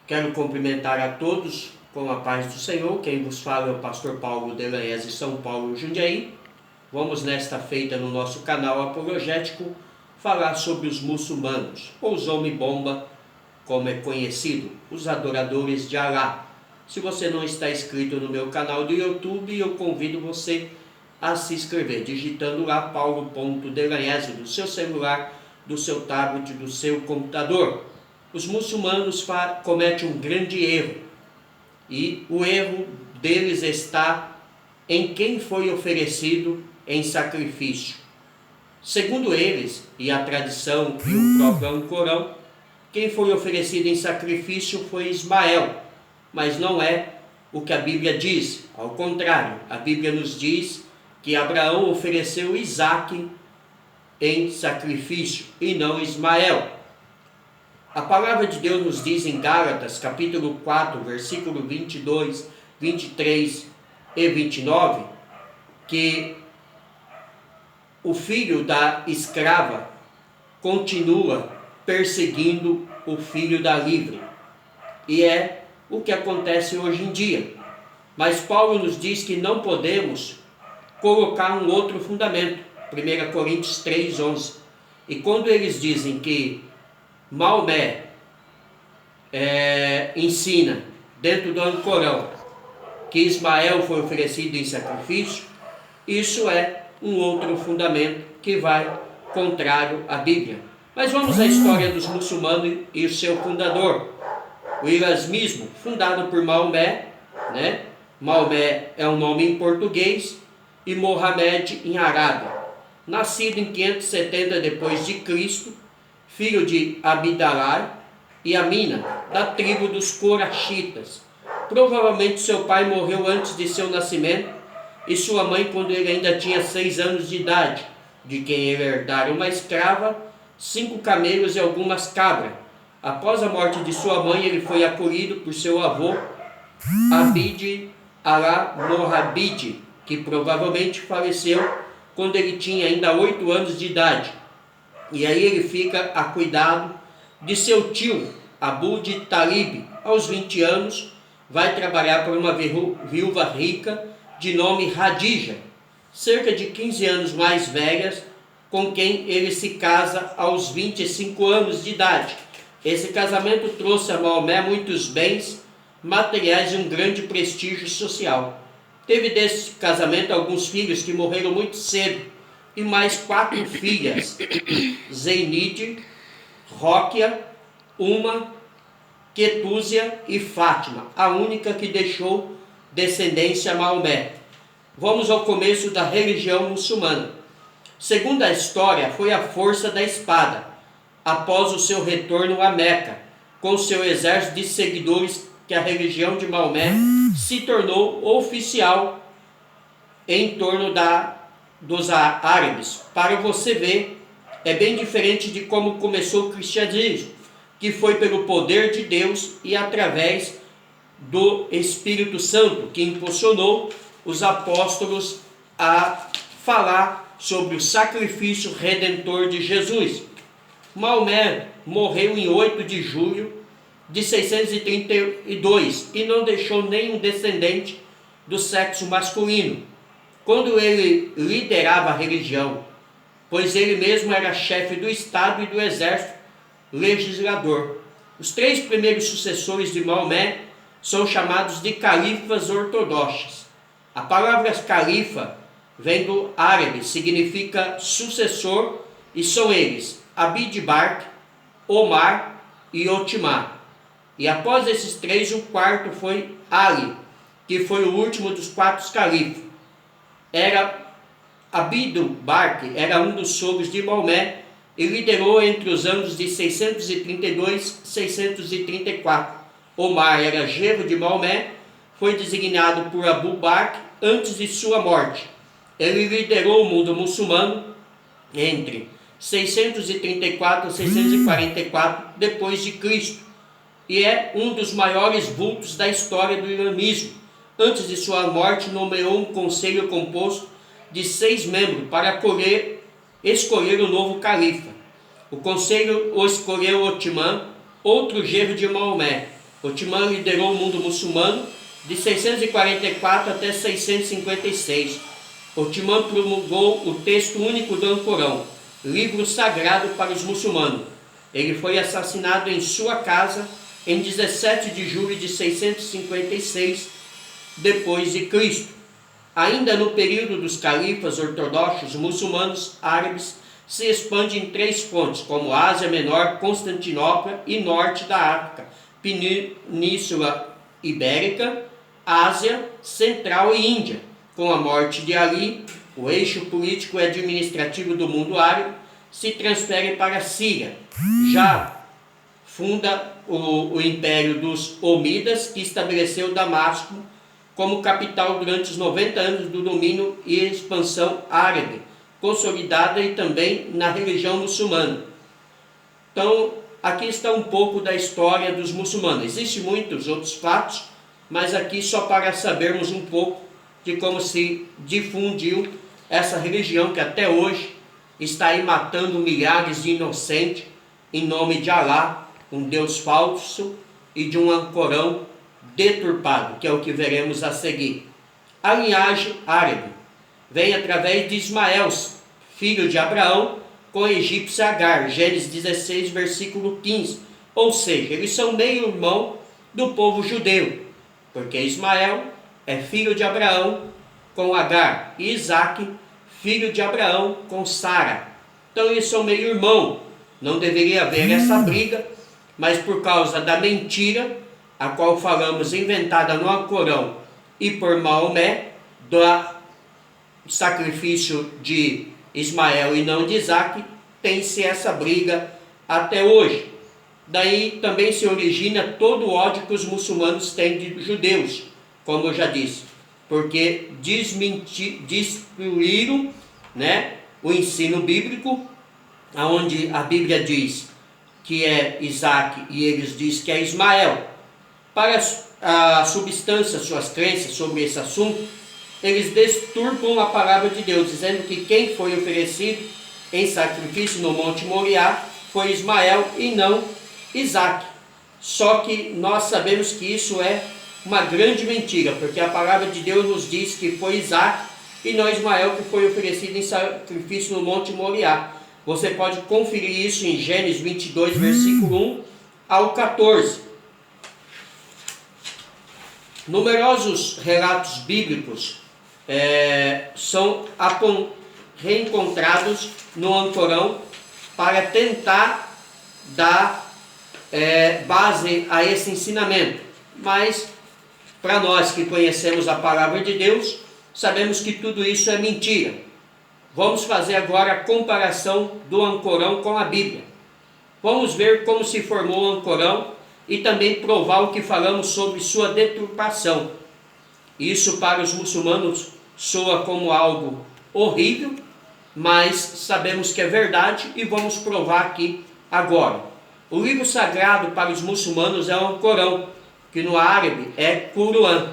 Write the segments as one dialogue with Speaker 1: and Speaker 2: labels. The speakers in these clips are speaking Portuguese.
Speaker 1: Quero cumprimentar a todos com a paz do Senhor. Quem vos fala é o pastor Paulo Delanhese, São Paulo, Jundiaí. Vamos nesta feita no nosso canal apologético falar sobre os muçulmanos, ou os homem-bomba, como é conhecido, os adoradores de Alá. Se você não está inscrito no meu canal do YouTube, eu convido você a se inscrever, digitando lá paulo.delanhese do seu celular, do seu tablet, do seu computador. Os muçulmanos cometem um grande erro, e o erro deles está em quem foi oferecido em sacrifício. Segundo eles, e a tradição e o próprio Alcorão, quem foi oferecido em sacrifício foi Ismael, mas não é o que a Bíblia diz. Ao contrário, a Bíblia nos diz que Abraão ofereceu Isaque em sacrifício e não Ismael. A palavra de Deus nos diz em Gálatas, capítulo 4, versículo 22, 23 e 29, que o filho da escrava continua perseguindo o filho da livre. E é o que acontece hoje em dia. Mas Paulo nos diz que não podemos colocar um outro fundamento. 1 Coríntios 3, 11. E quando eles dizem que Maomé ensina dentro do Alcorão que Ismael foi oferecido em sacrifício, isso é um outro fundamento que vai contrário à Bíblia. Mas vamos à história dos muçulmanos e o seu fundador, o islamismo, fundado por Maomé, né? Maomé é um nome em português e Mohamed em árabe. Nascido em 570 depois de Cristo, filho de Abdalá e Amina, da tribo dos Coraxitas. Provavelmente seu pai morreu antes de seu nascimento e sua mãe quando ele ainda tinha 6 anos de idade, de quem ele herdara uma escrava, 5 camelos e algumas cabras. Após a morte de sua mãe, ele foi acolhido por seu avô, Abid al-Mohabid, que provavelmente faleceu quando ele tinha ainda 8 anos de idade. E aí ele fica a cuidado de seu tio, Abu Talib. Aos 20 anos, vai trabalhar para uma viúva rica de nome Hadija, cerca de 15 anos mais velha, com quem ele se casa aos 25 anos de idade. Esse casamento trouxe a Maomé muitos bens materiais e um grande prestígio social. Teve desse casamento alguns filhos que morreram muito cedo, e mais 4 filhas, Zeinide, Róquia, Uma, Quetúzia e Fátima, a única que deixou descendência a Maomé. Vamos ao começo da religião muçulmana. Segundo a história, foi a força da espada, após o seu retorno a Meca, com seu exército de seguidores, que a religião de Maomé se tornou oficial em torno dos árabes. Para você ver, é bem diferente de como começou o cristianismo, que foi pelo poder de Deus e através do Espírito Santo, que impulsionou os apóstolos a falar sobre o sacrifício redentor de Jesus. Maomé morreu em 8 de julho de 632 e não deixou nenhum descendente do sexo masculino, quando ele liderava a religião, pois ele mesmo era chefe do Estado e do exército legislador. Os 3 primeiros sucessores de Maomé são chamados de califas ortodoxos. A palavra califa vem do árabe, significa sucessor, e são eles Abid Bakr, Omar e Otimar. E após esses 3, o quarto foi Ali, que foi o último dos 4 califas. Abid Bakr era um dos sogros de Maomé e liderou entre os anos de 632 e 634. Omar era genro de Maomé, foi designado por Abu Bakr antes de sua morte. Ele liderou o mundo muçulmano entre 634 e 644 depois de Cristo e é um dos maiores vultos da história do islamismo. Antes de sua morte, nomeou um conselho composto de 6 membros para escolher o novo califa. O conselho o escolheu Otimã, outro genro de Maomé, Othman liderou o mundo muçulmano de 644 até 656. Othman promulgou o texto único do Alcorão, livro sagrado para os muçulmanos. Ele foi assassinado em sua casa em 17 de julho de 656 depois de Cristo. Ainda no período dos califas ortodoxos muçulmanos árabes, se expande em 3 pontos, como Ásia Menor, Constantinopla e Norte da África, Península Ibérica, Ásia Central e Índia. Com a morte de Ali, o eixo político e administrativo do mundo árabe se transfere para a Síria. Já funda o Império dos Omídadas, que estabeleceu Damasco como capital durante os 90 anos do domínio e expansão árabe, consolidada e também na religião muçulmana. Então, aqui está um pouco da história dos muçulmanos. Existem muitos outros fatos, mas aqui só para sabermos um pouco de como se difundiu essa religião que até hoje está aí matando milhares de inocentes em nome de Alá, um Deus falso, e de um Alcorão deturpado, que é o que veremos a seguir. A linhagem árabe vem através de Ismael, filho de Abraão, com a egípcia Agar, Gênesis 16, versículo 15. Ou seja, eles são meio-irmão do povo judeu, porque Ismael é filho de Abraão com Agar, e Isaac, filho de Abraão com Sara. Então eles são meio-irmão. Não deveria haver essa briga, mas por causa da mentira, a qual falamos inventada no Alcorão e por Maomé, do sacrifício de Ismael e não de Isaac, tem-se essa briga até hoje. Daí também se origina todo o ódio que os muçulmanos têm de judeus, como eu já disse, porque destruíram, o ensino bíblico, onde a Bíblia diz que é Isaac e eles dizem que é Ismael. Para a substância, suas crenças sobre esse assunto, eles deturpam a palavra de Deus, dizendo que quem foi oferecido em sacrifício no Monte Moriá foi Ismael e não Isaac. Só que nós sabemos que isso é uma grande mentira, porque a palavra de Deus nos diz que foi Isaac e não Ismael que foi oferecido em sacrifício no Monte Moriá. Você pode conferir isso em Gênesis 22, versículo 1 ao 14. Numerosos relatos bíblicos são reencontrados no Alcorão para tentar dar base a esse ensinamento. Mas, para nós que conhecemos a palavra de Deus, sabemos que tudo isso é mentira. Vamos fazer agora a comparação do Alcorão com a Bíblia. Vamos ver como se formou o Alcorão e também provar o que falamos sobre sua deturpação. Isso para os muçulmanos soa como algo horrível, mas sabemos que é verdade e vamos provar aqui agora. O livro sagrado para os muçulmanos é o Alcorão, que no árabe é Quran,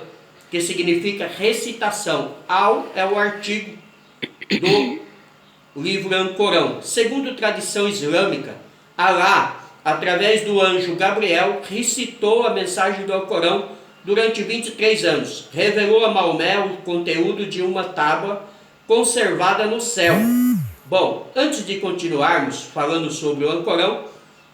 Speaker 1: que significa recitação. Al é o artigo do livro Alcorão. Segundo tradição islâmica, Alá, através do anjo Gabriel, recitou a mensagem do Alcorão durante 23 anos. Revelou a Maomé o conteúdo de uma tábua conservada no céu. Bom, antes de continuarmos falando sobre o Alcorão,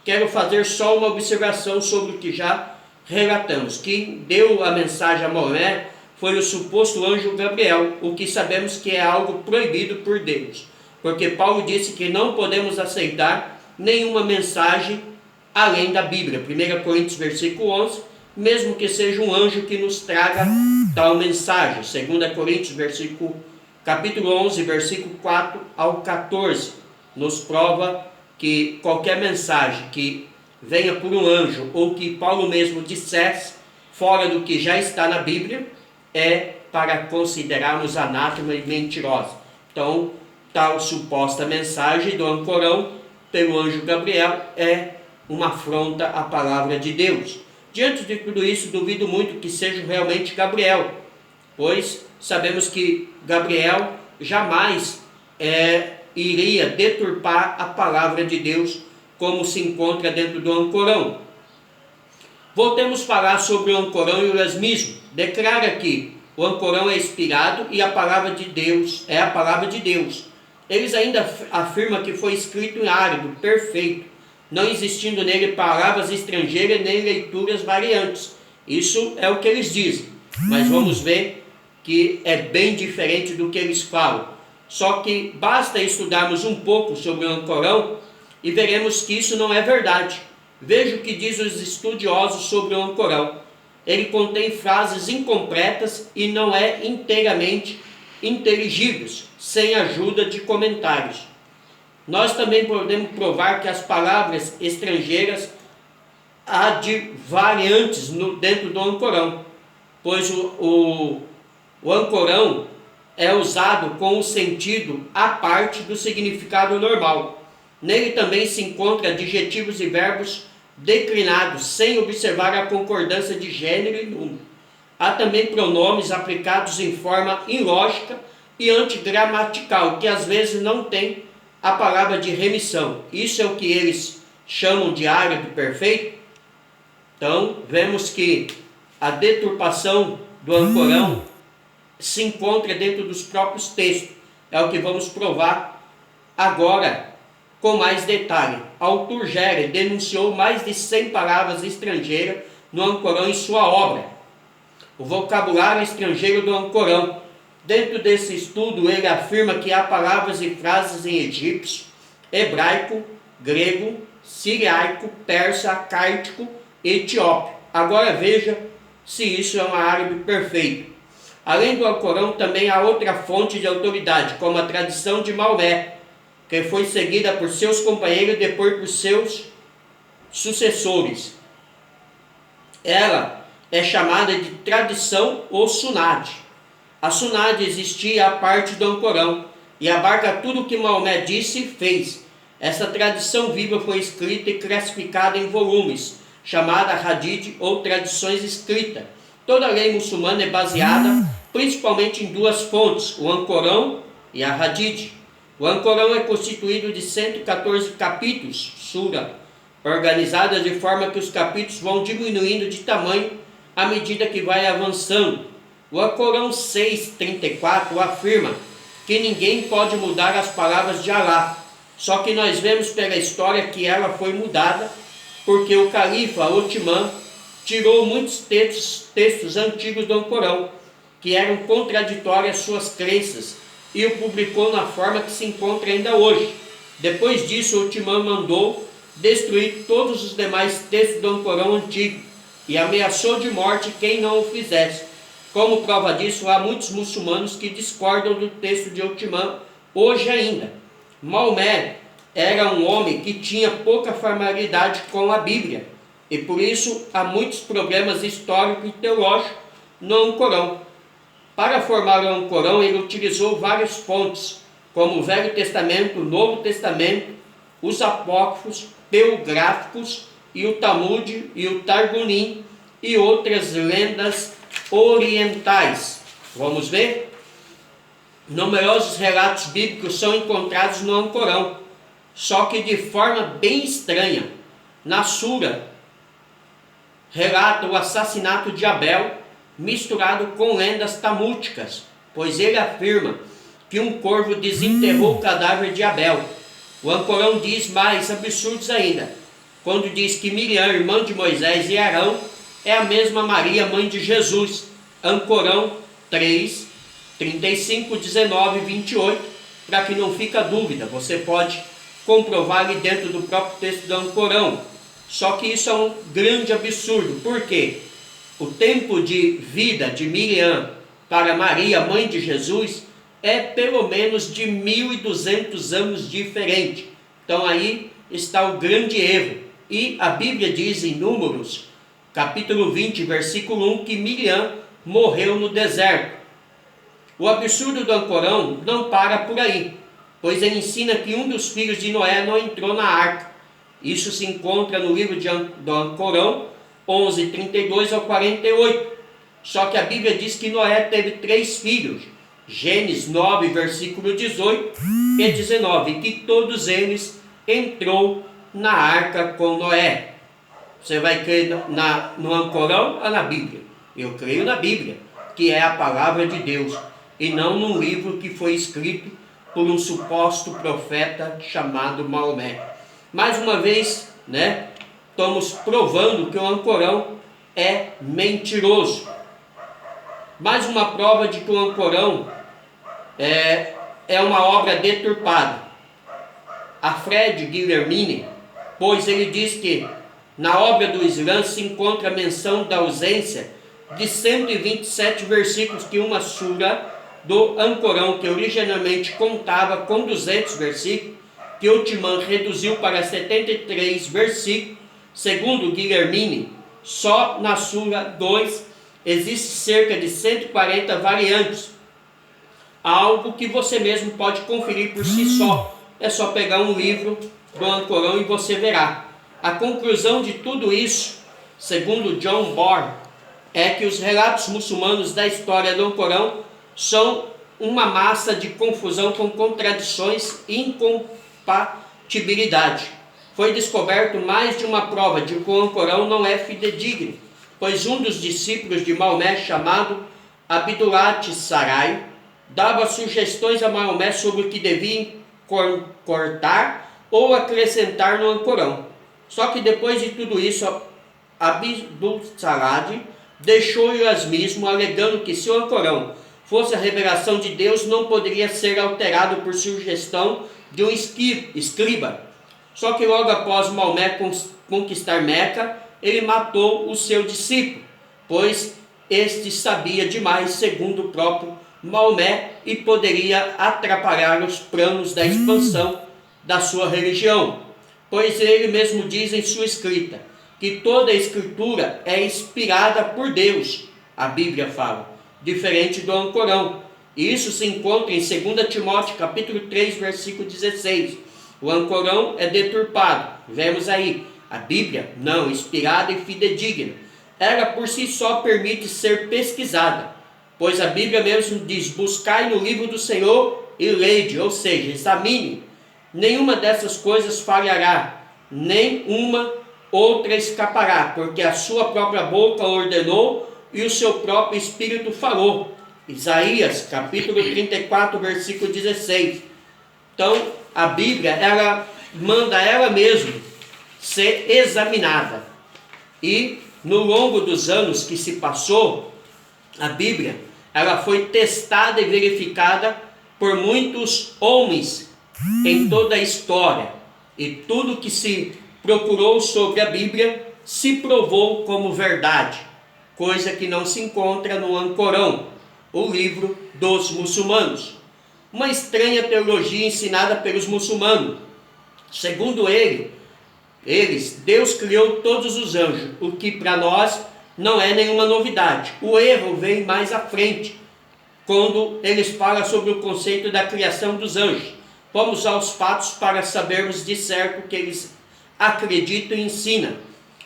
Speaker 1: quero fazer só uma observação sobre o que já relatamos. Quem deu a mensagem a Maomé foi o suposto anjo Gabriel, o que sabemos que é algo proibido por Deus, porque Paulo disse que não podemos aceitar nenhuma mensagem além da Bíblia. 1 Coríntios versículo 11, mesmo que seja um anjo que nos traga tal mensagem. 2 Coríntios capítulo 11, versículo 4 ao 14, nos prova que qualquer mensagem que venha por um anjo ou que Paulo mesmo dissesse fora do que já está na Bíblia é para considerarmos anátema e mentirosa. Então, tal suposta mensagem do Alcorão pelo anjo Gabriel é uma afronta à palavra de Deus. Diante de tudo isso, duvido muito que seja realmente Gabriel, pois sabemos que Gabriel jamais iria deturpar a palavra de Deus como se encontra dentro do Alcorão. Voltemos a falar sobre o ancorão e o lesmismo. Declara que o ancorão é inspirado e a palavra de Deus é a palavra de Deus. Eles ainda afirmam que foi escrito em árabe, perfeito, não existindo nele palavras estrangeiras nem leituras variantes. Isso é o que eles dizem, mas vamos ver que é bem diferente do que eles falam. Só que basta estudarmos um pouco sobre o ancorão e veremos que isso não é verdade. Veja o que diz os estudiosos sobre o ancorão. Ele contém frases incompletas e não é inteiramente inteligíveis, sem ajuda de comentários. Nós também podemos provar que as palavras estrangeiras há de variantes dentro do ancorão, pois o ancorão é usado com o sentido à parte do significado normal. Nele também se encontram adjetivos e verbos declinados, sem observar a concordância de gênero e número. Há também pronomes aplicados em forma ilógica e antigramatical, que às vezes não tem a palavra de remissão. Isso é o que eles chamam de árabe perfeito. Então, vemos que a deturpação do ancorão se encontra dentro dos próprios textos. É o que vamos provar agora com mais detalhe. Althur Gérer denunciou mais de 100 palavras estrangeiras no ancorão em sua obra, O Vocabulário Estrangeiro do Ancorão. Dentro desse estudo, ele afirma que há palavras e frases em egípcio, hebraico, grego, siriaico, persa, acáitico e etíope. Agora veja se isso é um árabe perfeito. Além do Alcorão, também há outra fonte de autoridade, como a tradição de Maomé, que foi seguida por seus companheiros e depois por seus sucessores. Ela é chamada de tradição ou Sunad. A Sunad existia à parte do Alcorão e abarca tudo o que Maomé disse e fez. Essa tradição viva foi escrita e classificada em volumes, chamada Hadith ou tradições escritas. Toda a lei muçulmana é baseada principalmente em duas fontes, o Alcorão e a Hadith. O Alcorão é constituído de 114 capítulos, sura, organizadas de forma que os capítulos vão diminuindo de tamanho à medida que vai avançando. O Alcorão 6:34 afirma que ninguém pode mudar as palavras de Alá, só que nós vemos pela história que ela foi mudada porque o califa Otimã tirou muitos textos antigos do Alcorão, que eram contraditórios às suas crenças, e o publicou na forma que se encontra ainda hoje. Depois disso, Otimã mandou destruir todos os demais textos do Alcorão antigo e ameaçou de morte quem não o fizesse. Como prova disso, há muitos muçulmanos que discordam do texto de Otimã hoje ainda. Maomé era um homem que tinha pouca familiaridade com a Bíblia, e por isso há muitos problemas históricos e teológicos no Alcorão. Para formar o Alcorão, ele utilizou várias fontes, como o Velho Testamento, o Novo Testamento, os apócrifos, biográficos, e o Talmud e o Targunim, e outras lendas orientais. Vamos ver? Numerosos relatos bíblicos são encontrados no Alcorão, só que de forma bem estranha. Na Sura, relata o assassinato de Abel, misturado com lendas talmúdicas, pois ele afirma que um corvo desenterrou o cadáver de Abel. O Alcorão diz mais absurdos ainda, quando diz que Miriam, irmã de Moisés e Arão, é a mesma Maria, mãe de Jesus. Alcorão 3, 35, 19 e 28, para que não fique dúvida, você pode comprovar ali dentro do próprio texto do Alcorão. Só que isso é um grande absurdo, porque o tempo de vida de Miriam para Maria, mãe de Jesus, é pelo menos de 1.200 anos diferente. Então aí está o grande erro. E a Bíblia diz em Números, capítulo 20, versículo 1, que Miriam morreu no deserto. O absurdo do Alcorão não para por aí, pois ele ensina que um dos filhos de Noé não entrou na arca. Isso se encontra no livro do Alcorão 11, 32 ao 48. Só que a Bíblia diz que Noé teve 3 filhos. Gênesis 9, versículo 18 e 19. Que todos eles entrou na arca com Noé. Você vai crer no Alcorão ou na Bíblia? Eu creio na Bíblia, que é a palavra de Deus, e não num livro que foi escrito por um suposto profeta chamado Maomé. Mais uma vez, estamos provando que o Alcorão é mentiroso. Mais uma prova de que o Alcorão é uma obra deturpada. A Fred Guillermini, pois ele diz que na obra do Islã se encontra a menção da ausência de 127 versículos que uma sura do Alcorão, que originalmente contava com 200 versículos, que o Timã reduziu para 73 versículos. Segundo Guillermini, só na sura 2 existe cerca de 140 variantes, algo que você mesmo pode conferir por si só. É só pegar um livro do Alcorão e você verá. A conclusão de tudo isso, segundo John Bohr, é que os relatos muçulmanos da história do Alcorão são uma massa de confusão com contradições e incompatibilidade. Foi descoberto mais de uma prova de que o Alcorão não é fidedigno, pois um dos discípulos de Maomé, chamado Abdullah Sarai, dava sugestões a Maomé sobre o que devia cortar ou acrescentar no Alcorão. Só que depois de tudo isso, Abdul Sarai deixou-o mesmo, alegando que se o Alcorão fosse a revelação de Deus, não poderia ser alterado por sugestão de um escriba. Só que logo após Maomé conquistar Meca, ele matou o seu discípulo, pois este sabia demais, segundo o próprio Maomé, e poderia atrapalhar os planos da expansão da sua religião, pois ele mesmo diz em sua escrita que toda a escritura é inspirada por Deus, a Bíblia fala, diferente do Alcorão. E isso se encontra em 2 Timóteo capítulo 3, versículo 16. O Alcorão é deturpado, vemos aí. A Bíblia, não, inspirada e fidedigna. Ela por si só permite ser pesquisada, pois a Bíblia mesmo diz: buscai no livro do Senhor e lede, ou seja, examine. Nenhuma dessas coisas falhará, nem uma outra escapará, porque a sua própria boca ordenou e o seu próprio Espírito falou. Isaías capítulo 34, versículo 16. Então, a Bíblia, ela manda ela mesma ser examinada. E no longo dos anos que se passou, a Bíblia, ela foi testada e verificada por muitos homens em toda a história. E tudo que se procurou sobre a Bíblia se provou como verdade, coisa que não se encontra no Alcorão, o livro dos muçulmanos. Uma estranha teologia ensinada pelos muçulmanos. Segundo eles, Deus criou todos os anjos, o que para nós não é nenhuma novidade. O erro vem mais à frente, quando eles falam sobre o conceito da criação dos anjos. Vamos aos fatos para sabermos de certo o que eles acreditam e ensinam.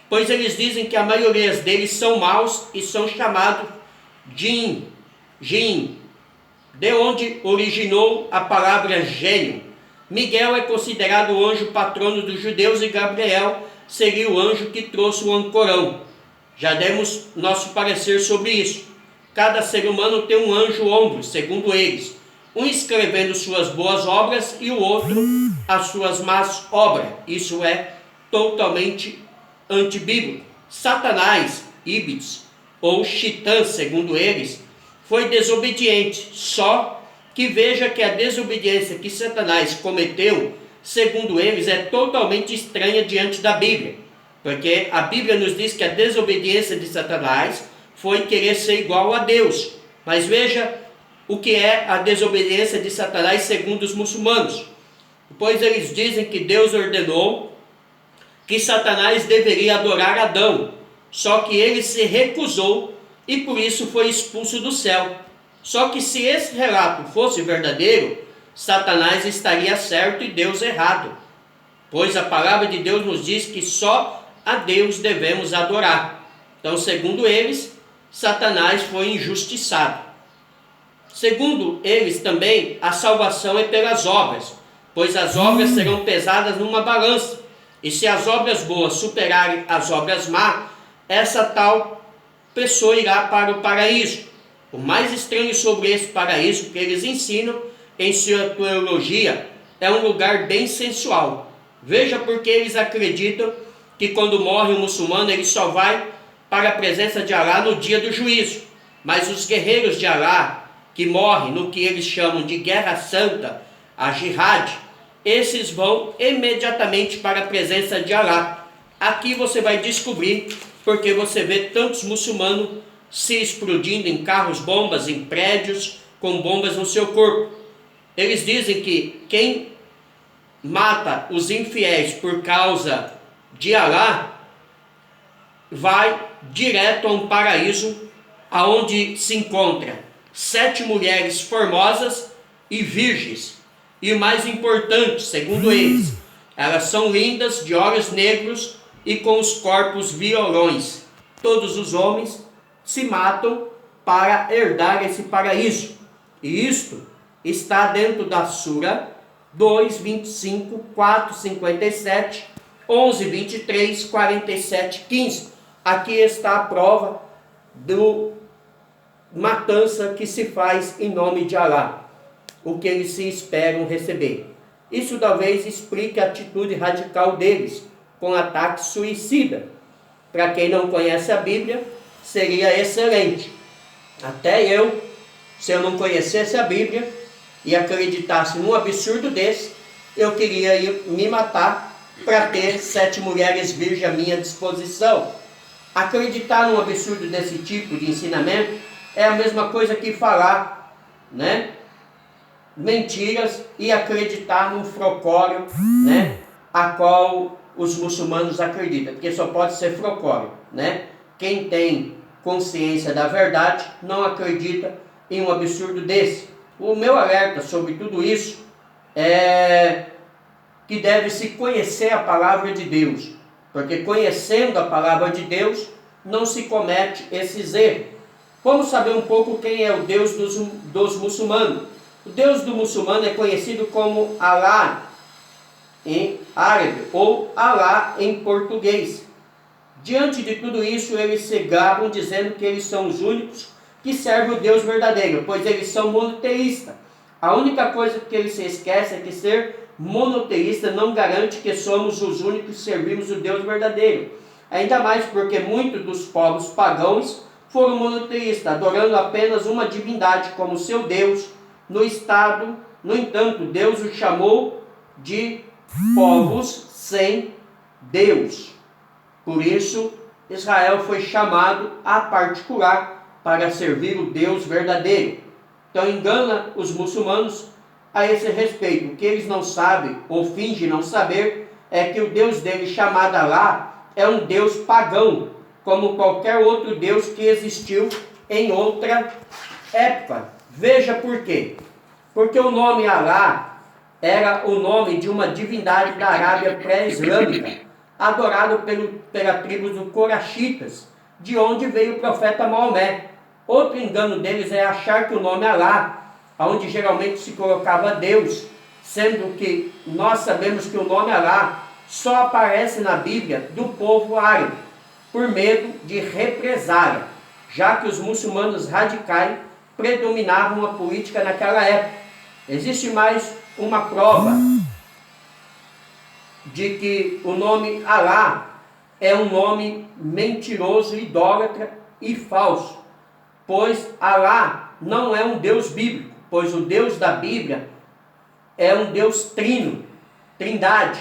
Speaker 1: Pois eles dizem que a maioria deles são maus e são chamados jin, de onde originou a palavra gênio. Miguel é considerado o anjo patrono dos judeus e Gabriel seria o anjo que trouxe o Alcorão. Já demos nosso parecer sobre isso. Cada ser humano tem um anjo ombro, segundo eles, um escrevendo suas boas obras e o outro as suas más obras. Isso é totalmente antibíblico. Satanás, Iblis ou Shitã, segundo eles, foi desobediente, só que veja que a desobediência que Satanás cometeu, segundo eles, é totalmente estranha diante da Bíblia, porque a Bíblia nos diz que a desobediência de Satanás foi querer ser igual a Deus. Mas veja o que é a desobediência de Satanás segundo os muçulmanos. Pois eles dizem que Deus ordenou que Satanás deveria adorar Adão, só que ele se recusou e por isso foi expulso do céu. Só que se esse relato fosse verdadeiro, Satanás estaria certo e Deus errado, pois a palavra de Deus nos diz que só a Deus devemos adorar. Então, segundo eles, Satanás foi injustiçado. Segundo eles também, a salvação é pelas obras, pois as obras serão pesadas numa balança, E se as obras boas superarem as obras más, essa tal pessoa irá para o paraíso. O mais estranho sobre esse paraíso que eles ensinam em sua teologia é um lugar bem sensual. Veja porque eles acreditam que quando morre um muçulmano ele só vai para a presença de Alá no dia do juízo. Mas os guerreiros de Alá, que morrem no que eles chamam de guerra santa, a jihad, esses vão imediatamente para a presença de Alá. Aqui você vai descobrir porque você vê tantos muçulmanos se explodindo em carros-bombas, em prédios, com bombas no seu corpo. Eles dizem que quem mata os infiéis por causa de Alá vai direto a um paraíso aonde se encontra 7 mulheres formosas e virgens. E o mais importante, segundo eles, elas são lindas, de olhos negros e com os corpos violões. Todos os homens se matam para herdar esse paraíso. E isto está dentro da Sura 2, 25, 4, 57, 11, 23, 47, 15. Aqui está a prova do matança que se faz em nome de Alá, o que eles se esperam receber. Isso talvez explique a atitude radical deles com ataque suicida. Para quem não conhece a Bíblia, seria excelente. Até eu, se eu não conhecesse a Bíblia e acreditasse num absurdo desse, eu queria me matar para ter 7 mulheres virgens à minha disposição. Acreditar num absurdo desse tipo de ensinamento é a mesma coisa que falar, mentiras e acreditar num frocório, a qual os muçulmanos acreditam, porque só pode ser frocório, Quem tem consciência da verdade não acredita em um absurdo desse. O meu alerta sobre tudo isso é que deve-se conhecer a palavra de Deus, porque conhecendo a palavra de Deus não se comete esses erros. Vamos saber um pouco quem é o Deus dos muçulmanos. O Deus do muçulmano é conhecido como Alá em árabe ou Alá em português. Diante de tudo isso, eles se gabam dizendo que eles são os únicos que servem o Deus verdadeiro, pois eles são monoteístas. A única coisa que eles se esquecem é que ser monoteísta não garante que somos os únicos que servimos o Deus verdadeiro. Ainda mais porque muitos dos povos pagãos foram monoteístas, adorando apenas uma divindade como seu Deus. No entanto, Deus os chamou de povos sem Deus. Por isso, Israel foi chamado a particular para servir o Deus verdadeiro. Então engana os muçulmanos a esse respeito. O que eles não sabem ou fingem não saber é que o Deus deles, chamado Alá, é um Deus pagão, como qualquer outro Deus que existiu em outra época. Veja por quê. Porque o nome Alá era o nome de uma divindade da Arábia pré-islâmica, adorado pela tribo dos Coraxitas, de onde veio o profeta Maomé. Outro engano deles é achar que o nome Alá, onde geralmente se colocava Deus, sendo que nós sabemos que o nome Alá só aparece na Bíblia do povo árabe, por medo de represália, já que os muçulmanos radicais predominavam a política naquela época. Existe mais uma prova de que o nome Alá é um nome mentiroso, idólatra e falso, pois Alá não é um Deus bíblico, pois o Deus da Bíblia é um Deus trino, trindade,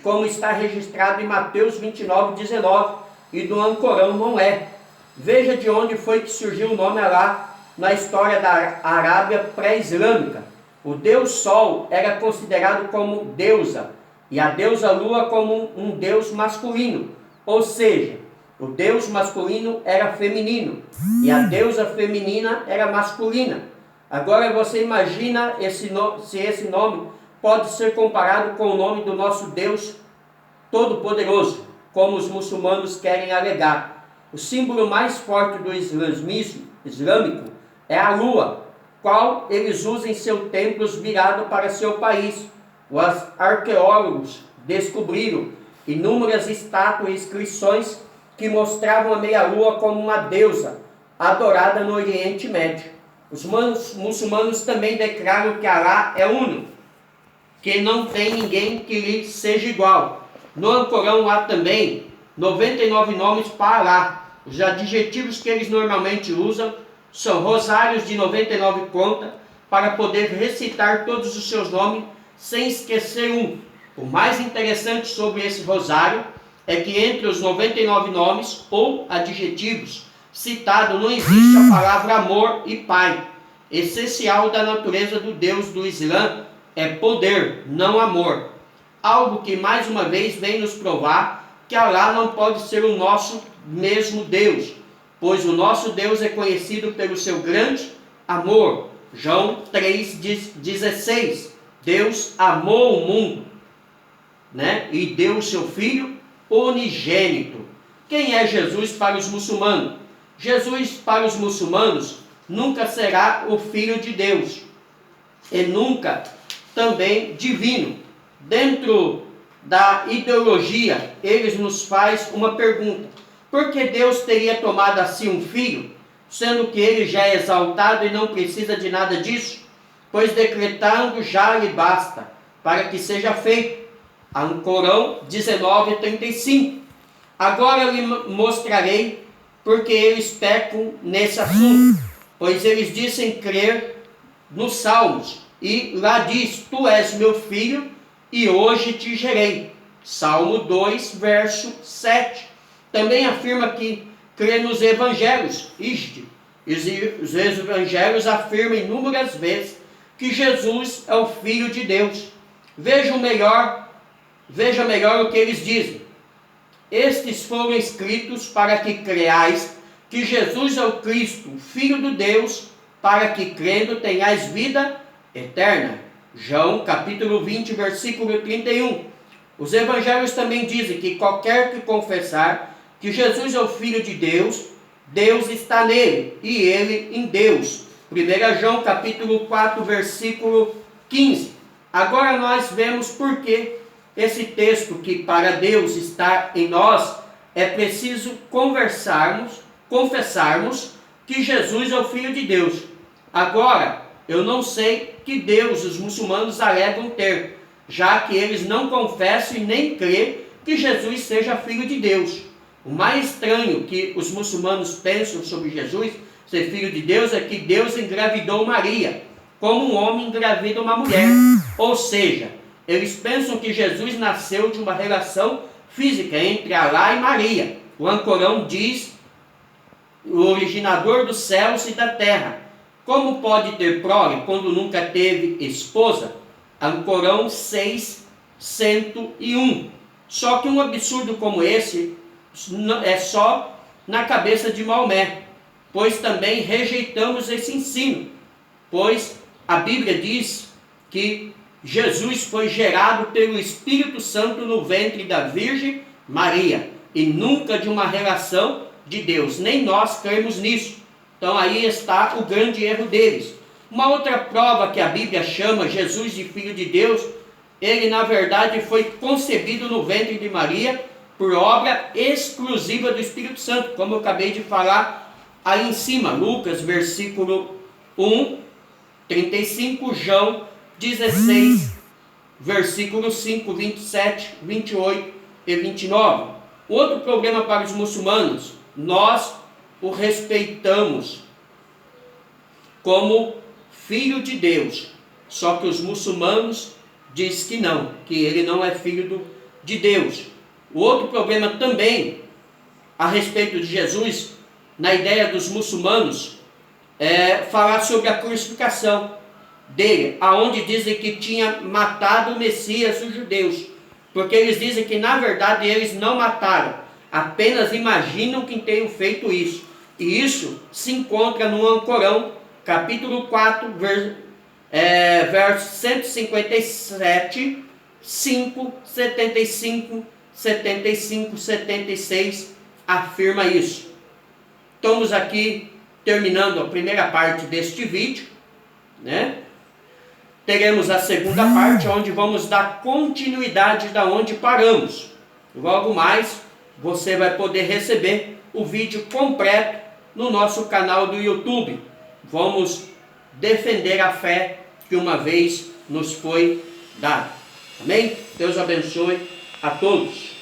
Speaker 1: como está registrado em Mateus 29, 19, e do Alcorão não é. Veja de onde foi que surgiu o nome Alá na história da Arábia pré-islâmica. O Deus Sol era considerado como deusa, e a deusa Lua como um deus masculino, ou seja, o deus masculino era feminino, e a deusa feminina era masculina. Agora você imagina se esse nome pode ser comparado com o nome do nosso Deus Todo-Poderoso, como os muçulmanos querem alegar. O símbolo mais forte do islamismo islâmico é a lua, qual eles usam em seus templos virado para seu país. Os arqueólogos descobriram inúmeras estátuas e inscrições que mostravam a meia-lua como uma deusa adorada no Oriente Médio. Os muçulmanos também declaram que Alá é único, que não tem ninguém que lhe seja igual. No Alcorão há também 99 nomes para Alá. Os adjetivos que eles normalmente usam são rosários de 99 contas para poder recitar todos os seus nomes sem esquecer um. O mais interessante sobre esse rosário é que entre os 99 nomes ou adjetivos citados não existe a palavra amor e pai. Essencial da natureza do Deus do Islã é poder, não amor. Algo que mais uma vez vem nos provar que Alá não pode ser o nosso mesmo Deus, pois o nosso Deus é conhecido pelo seu grande amor. João 3,16. Deus amou o mundo, e deu o seu Filho unigênito. Quem é Jesus para os muçulmanos? Jesus para os muçulmanos nunca será o Filho de Deus e nunca também divino. Dentro da ideologia, eles nos faz uma pergunta: por que Deus teria tomado assim um filho, sendo que ele já é exaltado e não precisa de nada disso? Pois decretando já lhe basta, para que seja feito. Alcorão 19:35. Agora eu lhe mostrarei porque eles pecam nesse assunto, pois eles dizem crer nos Salmos, e lá diz: tu és meu filho e hoje te gerei. Salmo 2, verso 7. Também afirma que crê nos evangelhos. Os evangelhos afirmam inúmeras vezes que Jesus é o Filho de Deus. Veja melhor o que eles dizem. Estes foram escritos para que creais que Jesus é o Cristo, o Filho de Deus, para que crendo tenhais vida eterna. João capítulo 20, versículo 31. Os evangelhos também dizem que qualquer que confessar que Jesus é o Filho de Deus, Deus está nele e ele em Deus. 1 João capítulo 4, versículo 15. Agora nós vemos por que esse texto, que para Deus está em nós, é preciso confessarmos que Jesus é o Filho de Deus. Agora, eu não sei que Deus os muçulmanos alegam ter, já que eles não confessam e nem crêem que Jesus seja Filho de Deus. O mais estranho que os muçulmanos pensam sobre Jesus ser Filho de Deus é que Deus engravidou Maria, como um homem engravida uma mulher. Ou seja, eles pensam que Jesus nasceu de uma relação física entre Alá e Maria. O Alcorão diz: o originador dos céus e da terra. Como pode ter prole quando nunca teve esposa? Alcorão 6, 101. Só que um absurdo como esse é só na cabeça de Maomé, pois também rejeitamos esse ensino, pois a Bíblia diz que Jesus foi gerado pelo Espírito Santo no ventre da Virgem Maria, e nunca de uma relação de Deus. Nem nós cremos nisso. Então aí está o grande erro deles. Uma outra prova que a Bíblia chama Jesus de Filho de Deus, ele na verdade foi concebido no ventre de Maria por obra exclusiva do Espírito Santo, como eu acabei de falar aí em cima. Lucas, versículo 1, 35, João 16, versículo 5, 27, 28 e 29. Outro problema para os muçulmanos: nós o respeitamos como Filho de Deus, só que os muçulmanos dizem que não, que ele não é Filho de Deus. O outro problema também a respeito de Jesus, na ideia dos muçulmanos, é falar sobre a crucificação dele, aonde dizem que tinha matado o Messias, os judeus, porque eles dizem que na verdade eles não mataram, apenas imaginam que tenham feito isso. E isso se encontra no Alcorão, capítulo 4, verso 157, 5, 75, 75, 76, afirma isso. Estamos aqui terminando a primeira parte deste vídeo, Teremos a segunda parte, onde vamos dar continuidade da onde paramos. Logo mais, você vai poder receber o vídeo completo no nosso canal do YouTube. Vamos defender a fé que uma vez nos foi dada. Amém? Deus abençoe a todos.